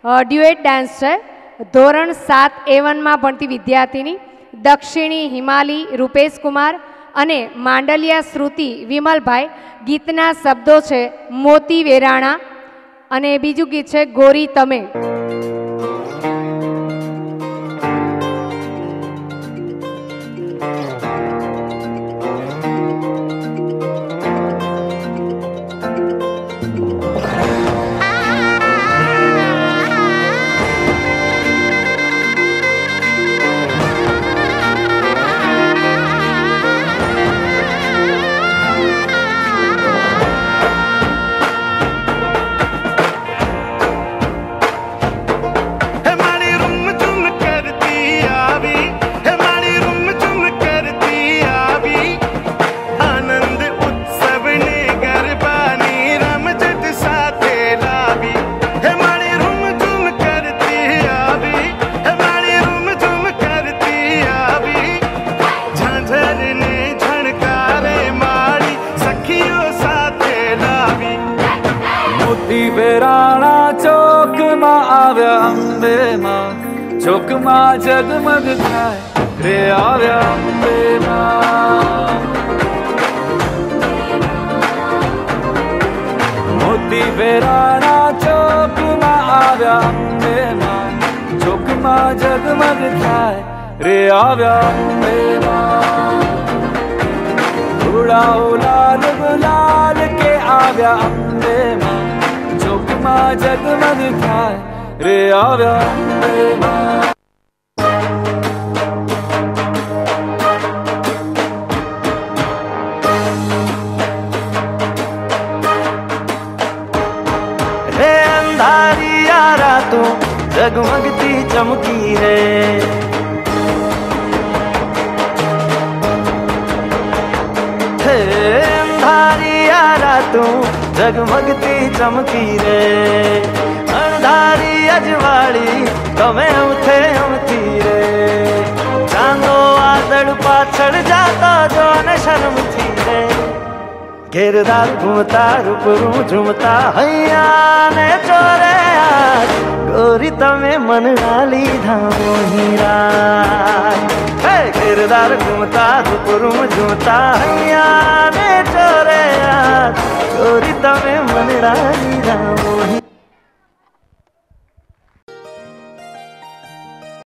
Duet dance છે. ધોરણ 7A1 માં ભણતી વિદ્યાર્થીની દક્ષિણી હિમાલી રૂપેશ કુમાર અને માંડલિયા શ્રુતિ વિમલભાઈ. ગીતના શબ્દો છે મોતી વેરાણા અને બીજું ગીત છે ગોરી તમે. વેરાણા ચોકમાં આવ્યા અંબે માં, ચોકમાં જગમગ થાય રે આવ્યા અંબે માં. મોતી વેરાણા ચોકમાં આવ્યા અંબે માં, ચોકમાં જગમગ થાય રે આવ્યા અંબે માં. ઉડાઓ લાલ ગુલાલ કે આવ્યા અંબે માં, ચોકમાં જગમગ થાય રે આવ્યા અંબે માં. રે અંધારિયા રાતો જગમગતી ચમકી રે, અંધારિયા રાતો જગમગતી ચમકી રે. અંધારી અજવાળી તમે ઉઠે અમથી રે, ચાંદો વાદળ પાછળ જાતા જો ને શરમથી રે. ઘેરદાર ઘૂમતા રૂપરું ઝૂમતા હૈયા ને ચોરે આજ, ગોરી તમે મનડા લીધા મોહીરા. ઘેરદાર ઘૂમતા રૂપરું ઝૂમતા હૈયા ને ચોરે આજ, ગોરી તમે મનડા લીધા મોહી.